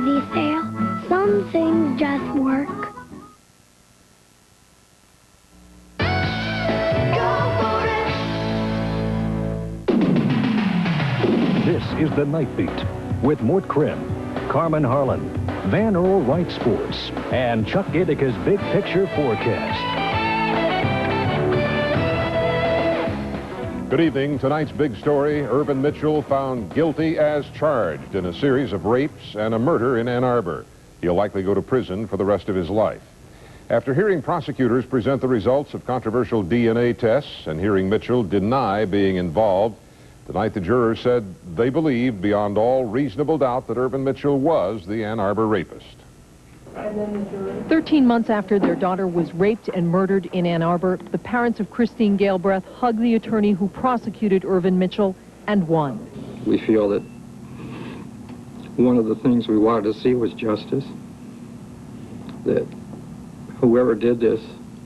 crazy sale. Some things just work. This is the Nightbeat with Mort Crim, Carmen Harlan, Van Earl Wright Sports, and Chuck Gadica's Big Picture Forecast. Good evening. Tonight's big story, Irvin Mitchell found guilty as charged in a series of rapes and a murder in Ann Arbor. He'll likely go to prison for the rest of his life. After hearing prosecutors present the results of controversial DNA tests and hearing Mitchell deny being involved, tonight the jurors said they believed beyond all reasonable doubt that Irvin Mitchell was the Ann Arbor rapist. 13 months after their daughter was raped and murdered in Ann Arbor, the parents of Christine Galbraith hugged the attorney who prosecuted Irvin Mitchell and won. We feel that one of the things we wanted to see was justice, that whoever did this,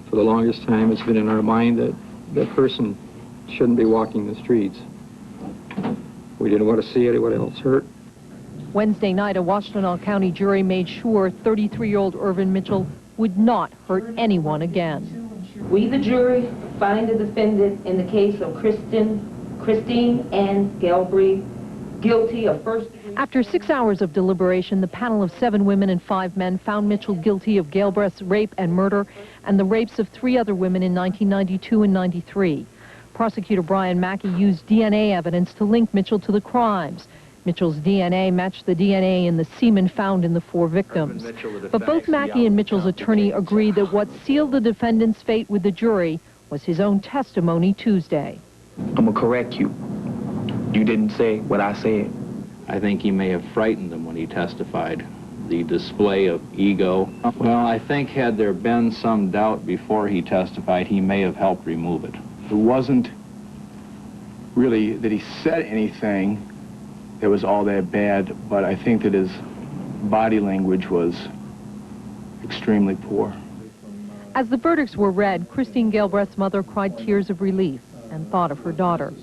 for the longest time, it's been in our mind that that person shouldn't be walking the streets. We didn't want to see anyone else hurt. Wednesday night, a Washtenaw County jury made sure 33-year-old Irvin Mitchell would not hurt anyone again. We, the jury, find the defendant in the case of Christine Ann Galbraith guilty of first degree. After 6 hours of deliberation, the panel of 7 women and 5 men found Mitchell guilty of Galbraith's rape and murder and the rapes of 3 other women in 1992 and 93. Prosecutor Brian Mackey used DNA evidence to link Mitchell to the crimes. Mitchell's DNA matched the DNA in the semen found in the 4 victims. But both Mackey and Mitchell's attorney agreed that what sealed the defendant's fate with the jury was his own testimony Tuesday. I'm going to correct you. You didn't say what I said. I think he may have frightened them when he testified. The display of ego. Well, I think had there been some doubt before he testified, he may have helped remove it. It wasn't really that he said anything that was all that bad, but I think that his body language was extremely poor. As the verdicts were read, Christine Galbraith's mother cried tears of relief and thought of her daughter.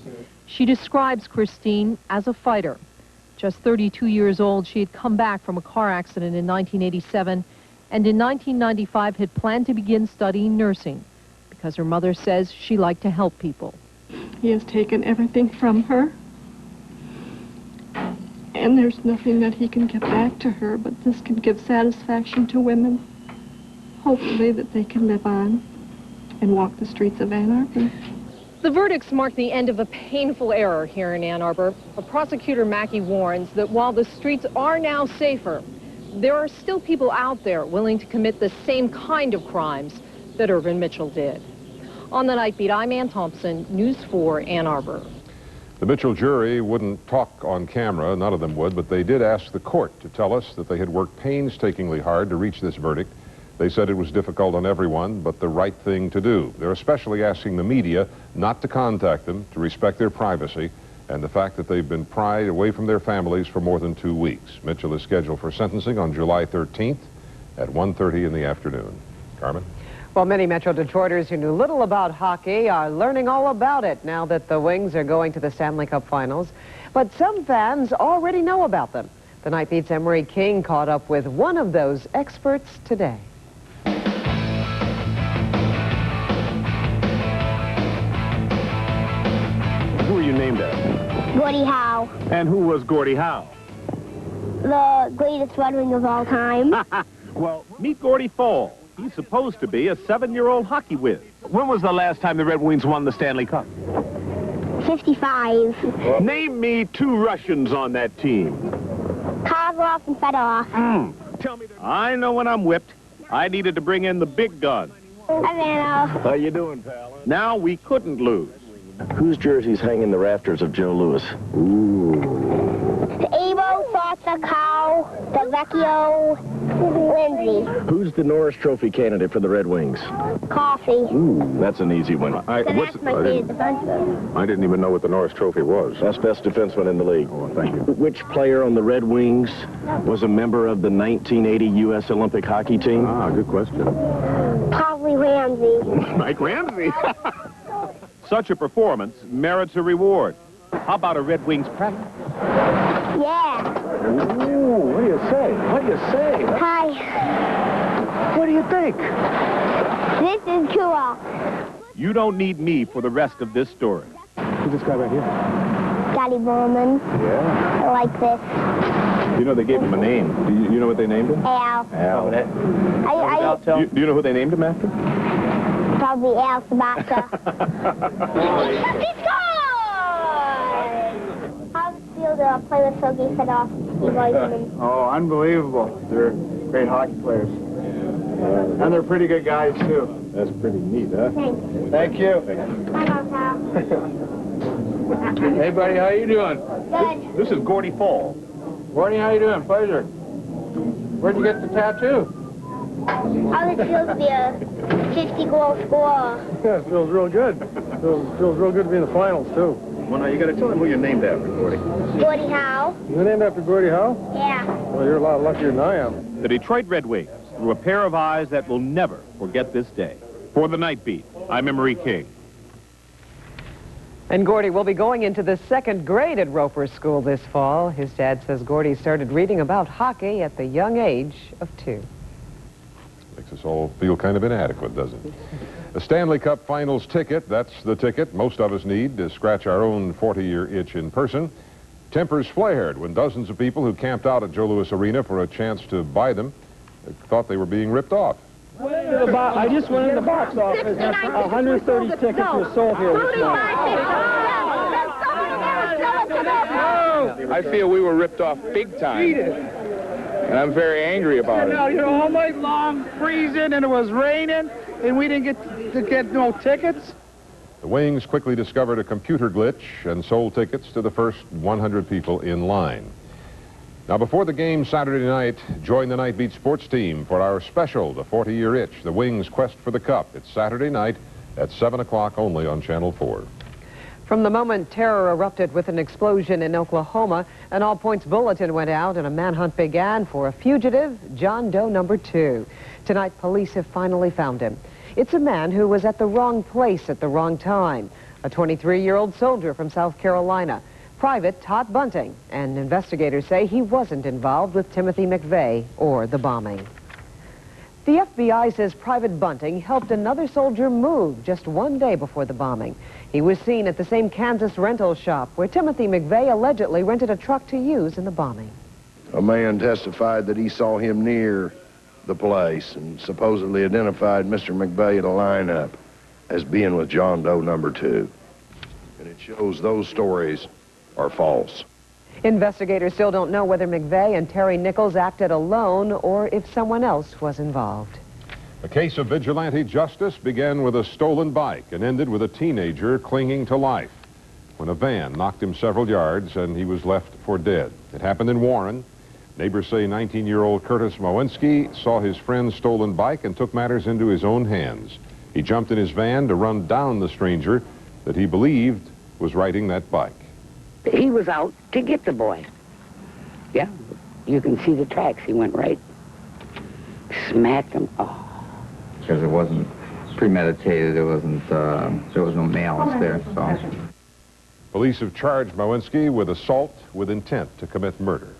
She describes Christine as a fighter. Just 32 years old, she had come back from a car accident in 1987 and in 1995 had planned to begin studying nursing because her mother says she liked to help people. He has taken everything from her. And there's nothing that he can give back to her, but this can give satisfaction to women. Hopefully that they can live on and walk the streets of Ann Arbor. The verdicts mark the end of a painful era here in Ann Arbor. But prosecutor Mackey warns that while the streets are now safer, there are still people out there willing to commit the same kind of crimes that Irvin Mitchell did. On the Nightbeat, I'm Ann Thompson, News 4, Ann Arbor. The Mitchell jury wouldn't talk on camera, none of them would, but they did ask the court to tell us that they had worked painstakingly hard to reach this verdict. They said it was difficult on everyone, but the right thing to do. They're especially asking the media not to contact them, to respect their privacy, and the fact that they've been pried away from their families for more than 2 weeks. Mitchell is scheduled for sentencing on July 13th at 1:30 in the afternoon. Carmen? Well, many Metro Detroiters who knew little about hockey are learning all about it now that the Wings are going to the Stanley Cup Finals. But some fans already know about them. The Nightbeat's Emery King caught up with one of those experts today. Who are you named after? Gordie Howe, And who was Gordie Howe? the greatest Red Wing of all time. Well, meet Gordie Fall. He's supposed to be a 7-year-old hockey whiz. When was the last time the Red Wings won the Stanley Cup? 55. Name me 2 Russians on that team. Kozlov and Fedorov. Tell me. I know when I'm whipped. I needed to bring in the big gun. Hi, Vanna. How you doing, pal? Now we couldn't lose. Whose jersey's hanging in the rafters of Joe Louis? The Abo, Salsa, Cow, the Vecchio, Lindsay. Who's the Norris Trophy candidate for the Red Wings? Coffee. Ooh, that's an easy one. That's my favorite defenseman. I didn't even know what the Norris Trophy was. That's best defenseman in the league. Oh, thank you. Which player on the Red Wings was a member of the 1980 U.S. Olympic hockey team? Ah, good question. Probably Ramsey. Mike Ramsey. Such a performance merits a reward. How about a Red Wings practice? Yeah. Ooh, what do you say? What do you say? Hi. What do you think? This is cool. You don't need me for the rest of this story. Who's this guy right here? Scotty Bowman. Yeah. I like this. You know they gave him a name. Do you know what they named him? Al. Al. Do you know who they named him after? Probably Al Sabaka. He scored! How's it feel to play with Silky Fedorf, Steve Eisenman? Oh, unbelievable. They're great hockey players. And they're pretty good guys, too. That's pretty neat, huh? Thanks. Thank you. Bye, Pal. Hey, buddy, how you doing? Good. This is Gordy Fall. Gordy, how you doing? Pleasure. Where'd you get the tattoo? How does it feel to be a 50-goal scorer? Yeah, it feels real good. Feels real good to be in the finals, too. Well, now you got to tell him who you're named after, Gordy. Gordie Howe? You're named after Gordie Howe? Yeah. Well, you're a lot luckier than I am. The Detroit Red Wings, through a pair of eyes that will never forget this day. For the Nightbeat, I'm Emery King. And Gordy will be going into the 2nd grade at Roper School this fall. His dad says Gordy started reading about hockey at the young age of 2. Makes us all feel kind of inadequate, doesn't it? A Stanley Cup Finals ticket, that's the ticket most of us need to scratch our own 40-year itch in person. Tempers flared when dozens of people who camped out at Joe Louis Arena for a chance to buy them thought they were being ripped off. I just went in the box office. 130 tickets were sold here this morning. I feel we were ripped off big time. And I'm very angry about it. You know, all night long, freezing, and it was raining, and we didn't get no tickets. The Wings quickly discovered a computer glitch and sold tickets to the first 100 people in line. Now, before the game Saturday night, join the Nightbeat sports team for our special, the 40-year itch, the Wings' quest for the Cup. It's Saturday night at 7 o'clock only on Channel 4. From the moment terror erupted with an explosion in Oklahoma, an all-points bulletin went out and a manhunt began for a fugitive, John Doe number 2. Tonight, police have finally found him. It's a man who was at the wrong place at the wrong time, a 23-year-old soldier from South Carolina. Private Todd Bunting, and investigators say he wasn't involved with Timothy McVeigh or the bombing. The FBI says Private Bunting helped another soldier move just one day before the bombing. He was seen at the same Kansas rental shop where Timothy McVeigh allegedly rented a truck to use in the bombing. A man testified that he saw him near the place and supposedly identified Mr. McVeigh in a lineup as being with John Doe number 2. And it shows those stories are false. Investigators still don't know whether McVeigh and Terry Nichols acted alone or if someone else was involved. A case of vigilante justice began with a stolen bike and ended with a teenager clinging to life when a van knocked him several yards and he was left for dead. It happened in Warren. Neighbors say 19-year-old Curtis Mowinski saw his friend's stolen bike and took matters into his own hands. He jumped in his van to run down the stranger that he believed was riding that bike. He was out to get the boy. Yeah, you can see the tracks. He went right, smacked him. Oh. Because it wasn't premeditated. It wasn't, there was no malice there, so. Police have charged Mowinski with assault with intent to commit murder.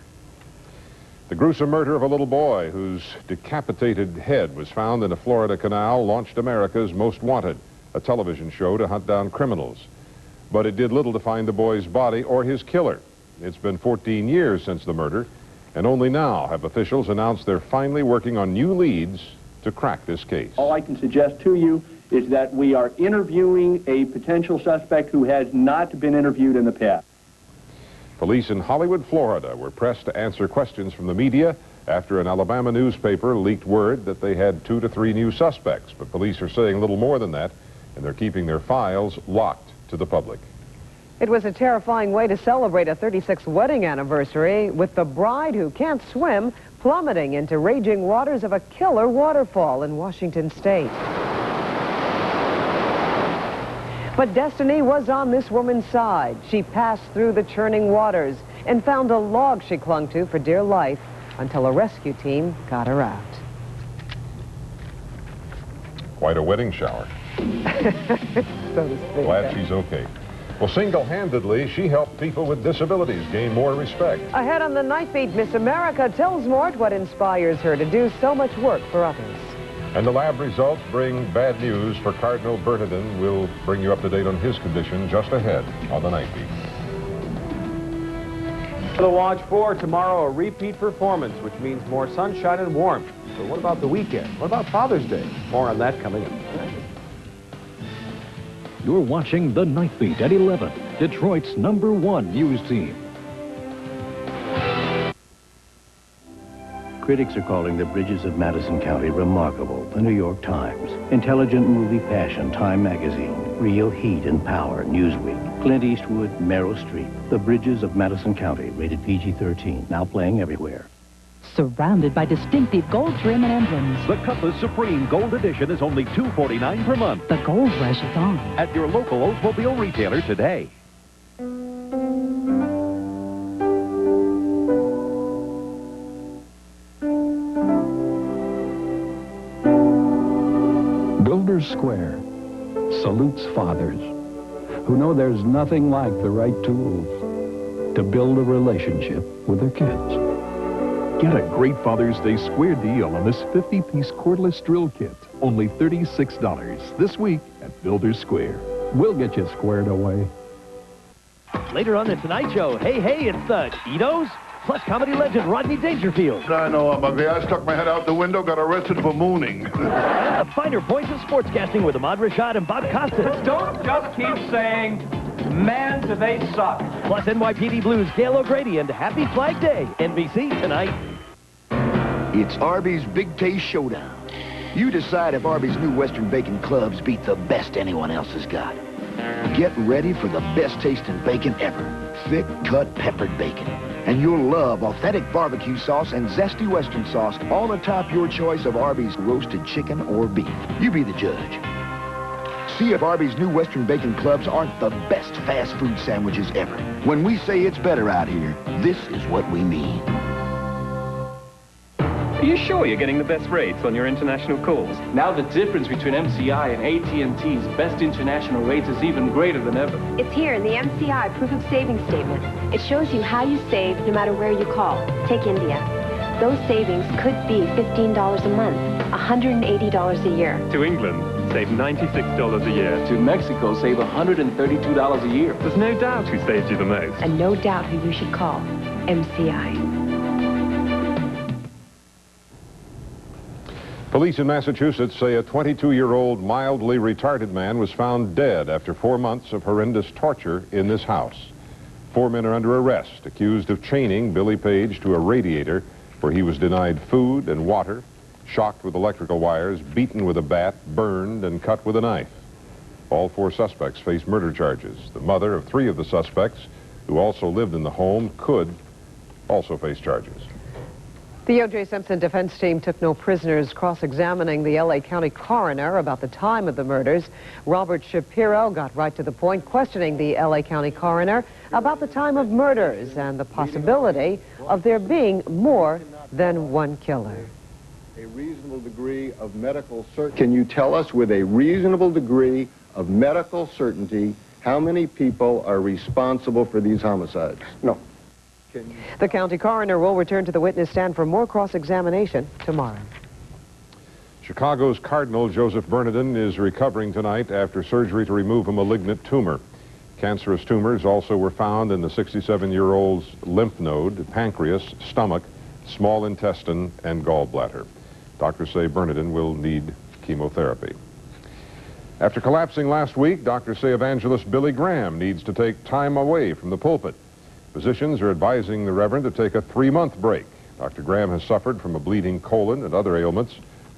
The gruesome murder of a little boy whose decapitated head was found in a Florida canal launched America's Most Wanted, a television show to hunt down criminals. But it did little to find the boy's body or his killer. It's been 14 years since the murder, and only now have officials announced they're finally working on new leads to crack this case. All I can suggest to you is that we are interviewing a potential suspect who has not been interviewed in the past. Police in Hollywood, Florida were pressed to answer questions from the media after an Alabama newspaper leaked word that they had 2 to 3 new suspects. But police are saying little more than that, and they're keeping their files locked to the public. It was a terrifying way to celebrate a 36th wedding anniversary, with the bride who can't swim plummeting into raging waters of a killer waterfall in Washington state. But destiny was on this woman's side. She passed through the churning waters and found a log she clung to for dear life until a rescue team got her out. Quite a wedding shower. So to speak. Glad she's okay. Well, single-handedly, she helped people with disabilities gain more respect. Ahead on the Nightbeat, Miss America tells Mort what inspires her to do so much work for others. And the lab results bring bad news for Cardinal Bernardin. We'll bring you up to date on his condition just ahead on the Nightbeat. To watch for tomorrow, a repeat performance, which means more sunshine and warmth. So what about the weekend? What about Father's Day? More on that coming up. You're watching the Nightbeat at 11, Detroit's #1 news team. Critics are calling The Bridges of Madison County remarkable. The New York Times. Intelligent movie passion, Time Magazine. Real heat and power, Newsweek. Clint Eastwood, Meryl Streep. The Bridges of Madison County, rated PG-13. Now playing everywhere. Surrounded by distinctive gold trim and emblems. The Cutlass Supreme Gold Edition is only $249 per month. The gold rush is on. At your local Oldsmobile retailer today. Builders Square salutes fathers who know there's nothing like the right tools to build a relationship with their kids. Get a great Father's Day square deal on this 50-piece cordless drill kit. Only $36 this week at Builders Square. We'll get you squared away. Later on the Tonight Show, hey, it's the Cheetos, plus comedy legend Rodney Dangerfield. I know I'm ugly. I stuck my head out the window, got arrested for mooning. And the finer points of sportscasting with Ahmad Rashad and Bob Costas. Don't just keep saying, man, do they suck. Plus NYPD Blues, Gail O'Grady, and Happy Flag Day. NBC tonight. It's Arby's Big Taste Showdown. You decide if Arby's new Western Bacon Clubs beat the best anyone else has got. Get ready for the best tasting bacon ever. Thick cut peppered bacon. And you'll love authentic barbecue sauce and zesty Western sauce all atop your choice of Arby's roasted chicken or beef. You be the judge. See if Arby's new Western Bacon Clubs aren't the best fast food sandwiches ever. When we say it's better out here, this is what we mean. Are you sure you're getting the best rates on your international calls? Now the difference between MCI and AT&T's best international rates is even greater than ever. It's here in the MCI Proof of Savings Statement. It shows you how you save no matter where you call. Take India. Those savings could be $15 a month, $180 a year. To England, save $96 a year. To Mexico, save $132 a year. There's no doubt who saved you the most. And no doubt who you should call. MCI. Police in Massachusetts say a 22-year-old mildly retarded man was found dead after 4 months of horrendous torture in this house. 4 men are under arrest, accused of chaining Billy Page to a radiator where he was denied food and water, shocked with electrical wires, beaten with a bat, burned, and cut with a knife. All 4 suspects face murder charges. The mother of 3 of the suspects, who also lived in the home, could also face charges. The O.J. Simpson defense team took no prisoners, cross-examining the L.A. County coroner about the time of the murders. Robert Shapiro got right to the point, questioning the L.A. County coroner about the time of murders and the possibility of there being more than one killer. A reasonable degree of medical certainty. Can you tell us with a reasonable degree of medical certainty how many people are responsible for these homicides? No. The county coroner will return to the witness stand for more cross-examination tomorrow. Chicago's Cardinal Joseph Bernardin is recovering tonight after surgery to remove a malignant tumor. Cancerous tumors also were found in the 67-year-old's lymph node, pancreas, stomach, small intestine, and gallbladder. Doctors say Bernardin will need chemotherapy. After collapsing last week, doctors say evangelist Billy Graham needs to take time away from the pulpit. Physicians are advising the Reverend to take a 3-month break. Dr. Graham has suffered from a bleeding colon and other ailments,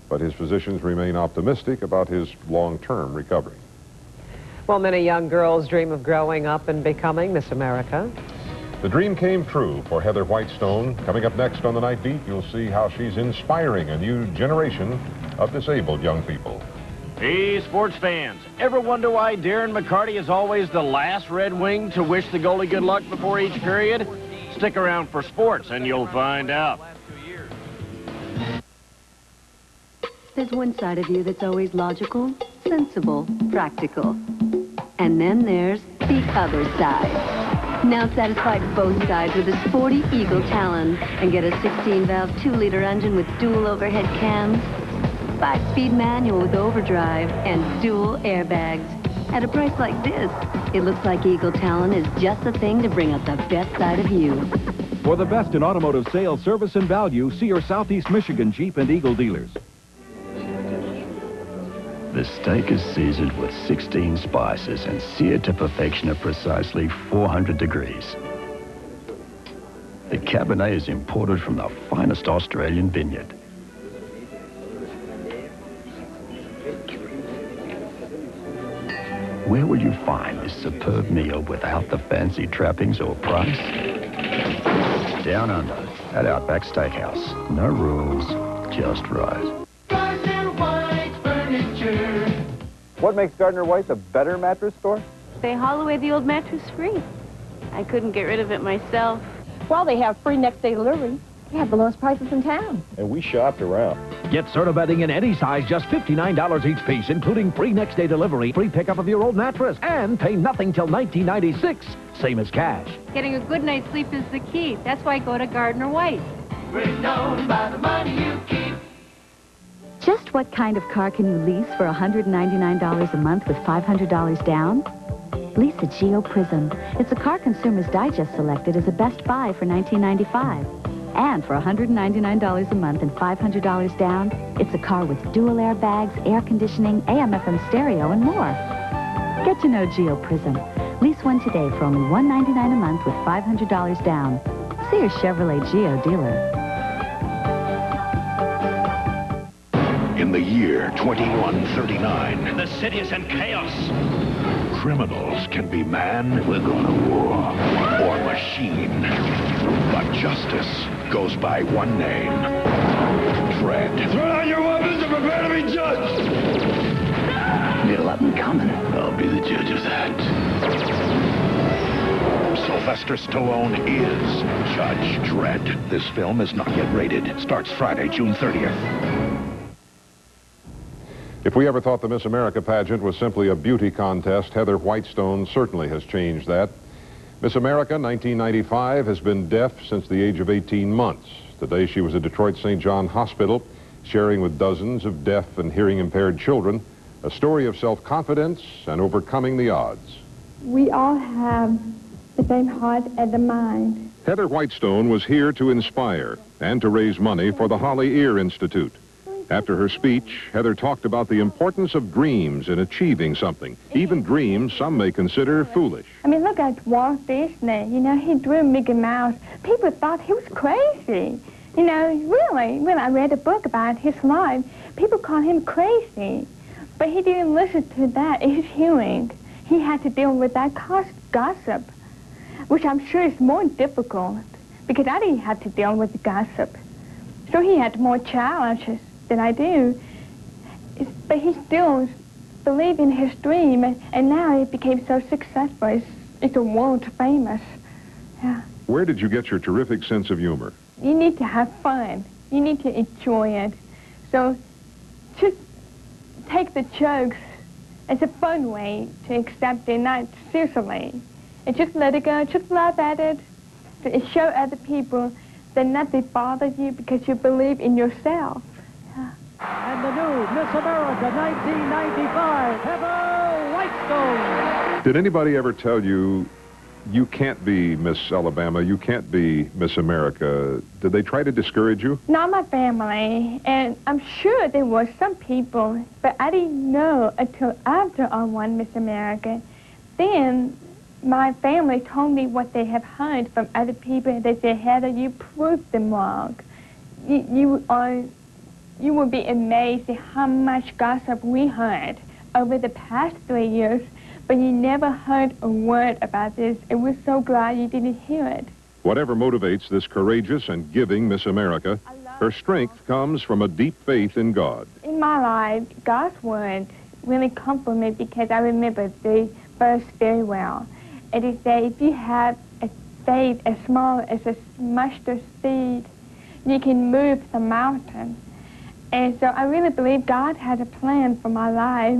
but his physicians remain optimistic about his long-term recovery. Well, many young girls dream of growing up and becoming Miss America. The dream came true for Heather Whitestone. Coming up next on the Nightbeat, you'll see how she's inspiring a new generation of disabled young people. Hey, sports fans, ever wonder why Darren McCarty is always the last Red Wing to wish the goalie good luck before each period? Stick around for sports and you'll find out. There's one side of you that's always logical, sensible, practical. And then there's the other side. Now satisfy both sides with a sporty Eagle Talon and get a 16-valve 2-liter engine with dual overhead cams, 5-speed manual with overdrive, and dual airbags. At a price like this, it looks like Eagle Talon is just the thing to bring out the best side of you. For the best in automotive sales, service, and value, see your Southeast Michigan Jeep and Eagle dealers. The steak is seasoned with 16 spices and seared to perfection at precisely 400 degrees. The Cabernet is imported from the finest Australian vineyard. Where will you find this superb meal without the fancy trappings or price? Down under at Outback Steakhouse. No rules, just right. What makes Gardner White's a better mattress store? They haul away the old mattress free. I couldn't get rid of it myself. Well, they have free next-day delivery. They have the lowest prices in town. And we shopped around. Get Serta bedding in any size, just $59 each piece, including free next-day delivery, free pickup of your old mattress, and pay nothing till $19.96, same as cash. Getting a good night's sleep is the key. That's why I go to Gardner White. We're known by the money you keep. Just what kind of car can you lease for $199 a month with $500 down? Lease a Geo Prism. It's a Car Consumer's Digest selected as a best buy for $19.95. And for $199 a month and $500 down, it's a car with dual airbags, air conditioning, AM/FM stereo, and more. Get to know Geo Prism. Lease one today for only $199 a month with $500 down. See your Chevrolet Geo dealer. In the year 2139, The city is in chaos. criminals can be man, we're going to war, or machine. But justice goes by one name, Dread. Throw down your weapons and prepare to be judged. Got a lot in common. I'll be the judge of that. Sylvester Stallone is Judge Dredd. This film is not yet rated. It starts Friday, June 30th. If we ever thought the Miss America pageant was simply a beauty contest, Heather Whitestone certainly has changed that. Miss America 1995 has been deaf since the age of 18 months. Today she was at Detroit St. John Hospital, sharing with dozens of deaf and hearing impaired children a story of self-confidence and overcoming the odds. We all have the same heart and the mind. Heather Whitestone was here to inspire and to raise money for the Holly Ear Institute. After her speech, Heather talked about the importance of dreams in achieving something, even dreams some may consider foolish. I mean, look at Walt Disney. You know, he drew Mickey Mouse. People thought he was crazy. You know, really, when I read a book about his life, people called him crazy. But he didn't listen to that in his hearing. He had to deal with that gossip, which I'm sure is more difficult, because I didn't have to deal with gossip. So he had more challenges than I do. But he still believed in his dream, and now it became so successful. It's a world famous. Yeah. Where did you get your terrific sense of humor? You need to have fun. You need to enjoy it. So just take the jokes as a fun way to accept it, not seriously. And just let it go, just laugh at it. To show other people that nothing bothers you because you believe in yourself. And the new Miss America 1995, Heather Whitestone. Did anybody ever tell you, you can't be Miss Alabama, you can't be Miss America? Did they try to discourage you? Not my family, and I'm sure there were some people, but I didn't know until after I won Miss America. Then my family told me what they have heard from other people. They said, Heather, you proved them wrong. You will be amazed at how much gossip we heard over the past 3 years, but you never heard a word about this, and we're so glad you didn't hear it. Whatever motivates this courageous and giving Miss America, her strength comes from a deep faith in God. In my life, God's word really comforted me because I remember the verse very well. And it said, if you have a faith as small as a mustard seed, you can move the mountain. And so I really believe God has a plan for my life.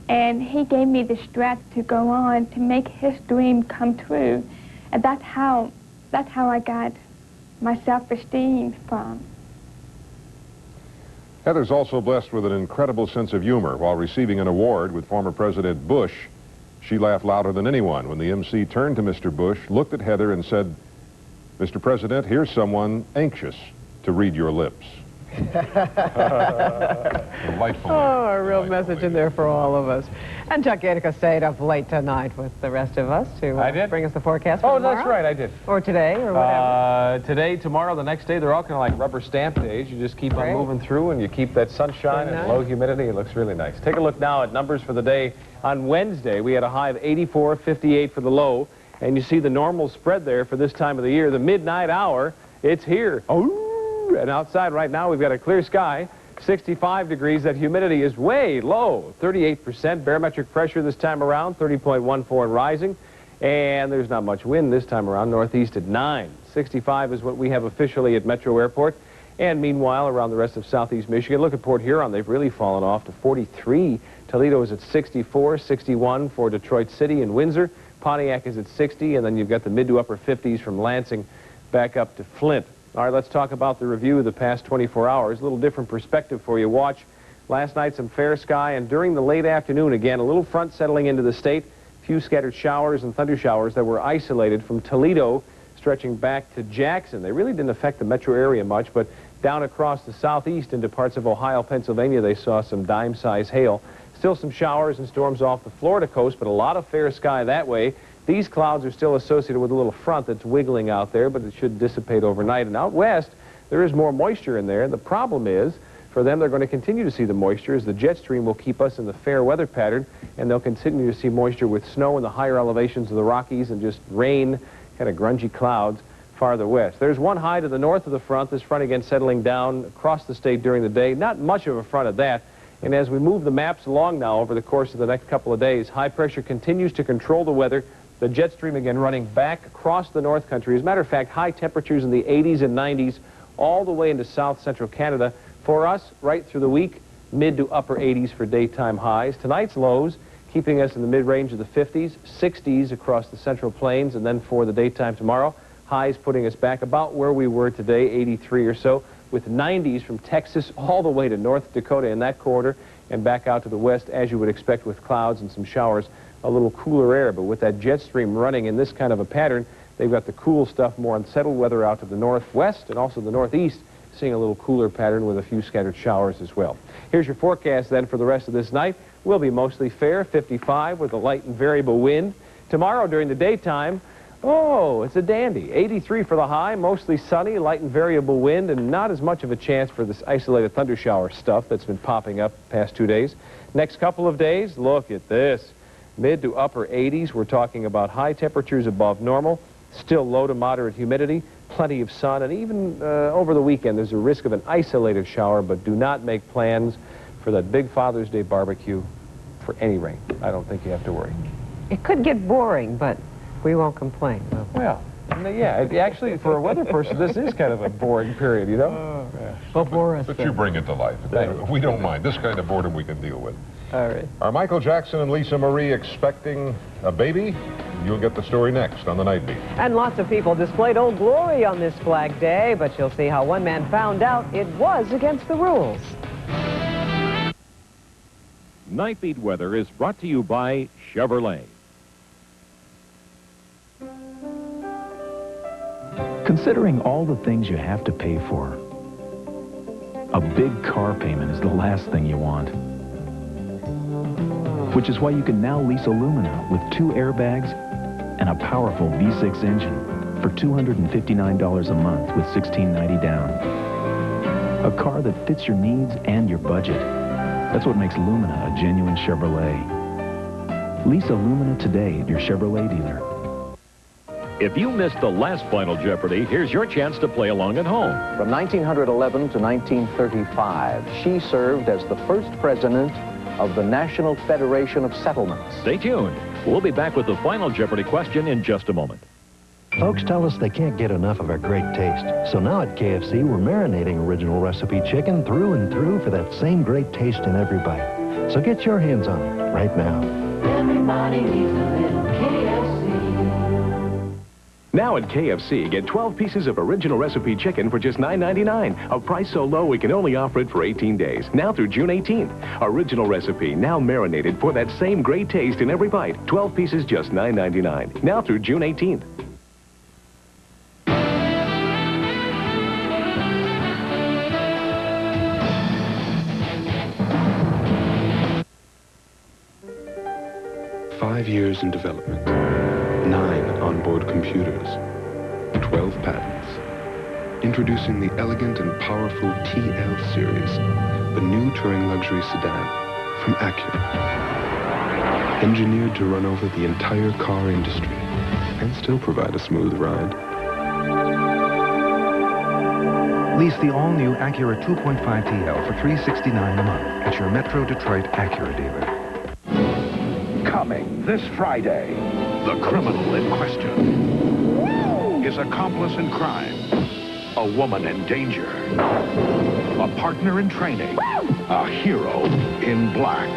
And he gave me the strength to go on to make his dream come true. And that's how I got my self-esteem from. Heather's also blessed with an incredible sense of humor. While receiving an award with former President Bush, she laughed louder than anyone when the MC turned to Mr. Bush, looked at Heather, and said, "Mr. President, here's someone anxious to read your lips." Delightful. Oh, a real message in there for all of us. And Chuck Gadica stayed up late tonight with the rest of us to bring us the forecast for tomorrow. That's right, I did. Or today, or whatever. Today, tomorrow, the next day, they're all kind of like rubber stamp days. You just keep on moving through, and you keep that sunshine and low humidity. It looks really nice. Take a look now at numbers for the day. On Wednesday, we had a high of 84, 58 for the low, and you see the normal spread there for this time of the year. The midnight hour, it's here. Oh! And outside right now, we've got a clear sky, 65 degrees. That humidity is way low, 38%. Barometric pressure this time around, 30.14 and rising. And there's not much wind this time around, northeast at 9. 65 is what we have officially at Metro Airport. And meanwhile, around the rest of southeast Michigan, look at Port Huron. They've really fallen off to 43. Toledo is at 64, 61 for Detroit City and Windsor. Pontiac is at 60, and then you've got the mid to upper 50s from Lansing back up to Flint. All right, let's talk about the review of the past 24 hours. A little different perspective for you. Watch last night, some fair sky, and during the late afternoon, again, a little front settling into the state. A few scattered showers and thunder showers that were isolated from Toledo, stretching back to Jackson. They really didn't affect the metro area much, but down across the southeast into parts of Ohio, Pennsylvania, they saw some dime-size hail. Still some showers and storms off the Florida coast, but a lot of fair sky that way. These clouds are still associated with a little front that's wiggling out there, but it should dissipate overnight. And out west, there is more moisture in there. The problem is, for them, they're going to continue to see the moisture as the jet stream will keep us in the fair weather pattern, and they'll continue to see moisture with snow in the higher elevations of the Rockies and just rain, kind of grungy clouds farther west. There's one high to the north of the front. This front again settling down across the state during the day. Not much of a front of that. And as we move the maps along now over the course of the next couple of days, high pressure continues to control the weather. The jet stream again running back across the North Country. As a matter of fact, high temperatures in the 80s and 90s all the way into south central Canada. For us, right through the week, mid to upper 80s for daytime highs. Tonight's lows keeping us in the mid-range of the 50s, 60s across the central plains, and then for the daytime tomorrow, highs putting us back about where we were today, 83 or so, with 90s from Texas all the way to North Dakota in that corridor and back out to the west, as you would expect, with clouds and some showers. A little cooler air, but with that jet stream running in this kind of a pattern, they've got the cool stuff, more unsettled weather out to the northwest and also the northeast, seeing a little cooler pattern with a few scattered showers as well. Here's your forecast then for the rest of this night. Will be mostly fair, 55 with a light and variable wind. Tomorrow during the daytime, oh, it's a dandy. 83 for the high, mostly sunny, light and variable wind, and not as much of a chance for this isolated thunder shower stuff that's been popping up past 2 days. Next couple of days, look at this. Mid to upper 80s, we're talking about high temperatures above normal, still low to moderate humidity, plenty of sun, and even over the weekend there's a risk of an isolated shower, but do not make plans for that big Father's Day barbecue for any rain. I don't think you have to worry. It could get boring, but we won't complain. No. Well, yeah, actually, for a weather person, this is kind of a boring period, you know? Yeah. Well, Boris. But you bring it to life. We don't mind. This kind of boredom we can deal with. All right. Are Michael Jackson and Lisa Marie expecting a baby? You'll get the story next on the Nightbeat. And lots of people displayed Old Glory on this Flag Day, but you'll see how one man found out it was against the rules. Nightbeat weather is brought to you by Chevrolet. Considering all the things you have to pay for, a big car payment is the last thing you want. Which is why you can now lease Illumina with 2 airbags and a powerful V6 engine for $259 a month with $1,690 down. A car that fits your needs and your budget. That's what makes Illumina a genuine Chevrolet. Lease Illumina today at your Chevrolet dealer. If you missed the last Final Jeopardy, here's your chance to play along at home. From 1911 to 1935, she served as the first president of the National Federation of Settlements. Stay tuned. We'll be back with the Final Jeopardy question in just a moment. Folks tell us they can't get enough of our great taste. So now at KFC, we're marinating original recipe chicken through and through for that same great taste in every bite. So get your hands on it right now. Everybody needs a little KFC. Now at KFC, get 12 pieces of original recipe chicken for just $9.99. A price so low we can only offer it for 18 days. Now through June 18th. Original recipe, now marinated for that same great taste in every bite. 12 pieces, just $9.99. Now through June 18th. Five years in development, 9 onboard computers, 12 patents. Introducing the elegant and powerful TL series, the new touring luxury sedan from Acura. Engineered to run over the entire car industry and still provide a smooth ride. Lease the all-new Acura 2.5 TL for $369 a month at your Metro Detroit Acura dealer. Coming this Friday, the criminal in question, his accomplice in crime, a woman in danger, a partner in training, a hero in black.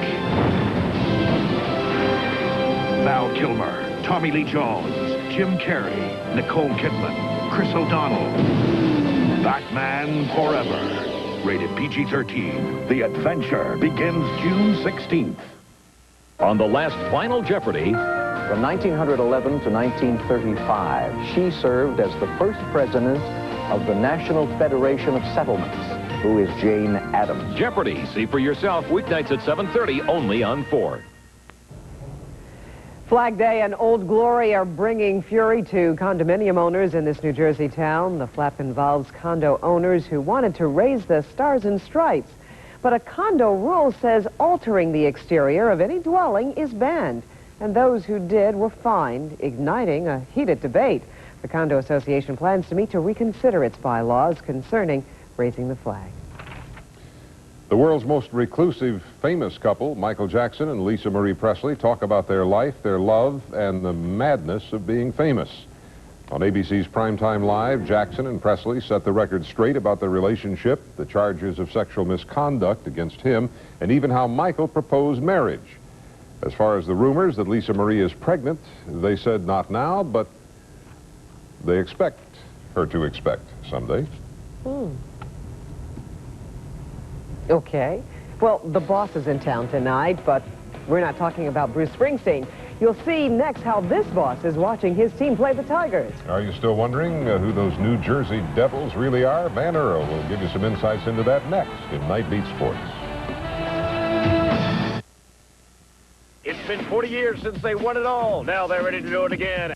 Val Kilmer, Tommy Lee Jones, Jim Carrey, Nicole Kidman, Chris O'Donnell. Batman Forever. Rated PG-13. The adventure begins June 16th. On the last Final Jeopardy! From 1911 to 1935, she served as the first president of the National Federation of Settlements. Who is Jane Addams? Jeopardy! See for yourself weeknights at 7:30 only on 4. Flag Day and Old Glory are bringing fury to condominium owners in this New Jersey town. The flap involves condo owners who wanted to raise the stars and stripes. But a condo rule says altering the exterior of any dwelling is banned. And those who did were fined, igniting a heated debate. The Condo Association plans to meet to reconsider its bylaws concerning raising the flag. The world's most reclusive famous couple, Michael Jackson and Lisa Marie Presley, talk about their life, their love, and the madness of being famous. On ABC's Primetime Live, Jackson and Presley set the record straight about their relationship, the charges of sexual misconduct against him, and even how Michael proposed marriage. As far as the rumors that Lisa Marie is pregnant, they said not now, but they expect her to expect someday. Okay. Well, the boss is in town tonight, but we're not talking about Bruce Springsteen. You'll see next how this boss is watching his team play the Tigers. Are you still wondering who those New Jersey Devils really are? Van Earl will give you some insights into that next in Nightbeat Sports. It's been 40 years since they won it all. Now they're ready to do it again.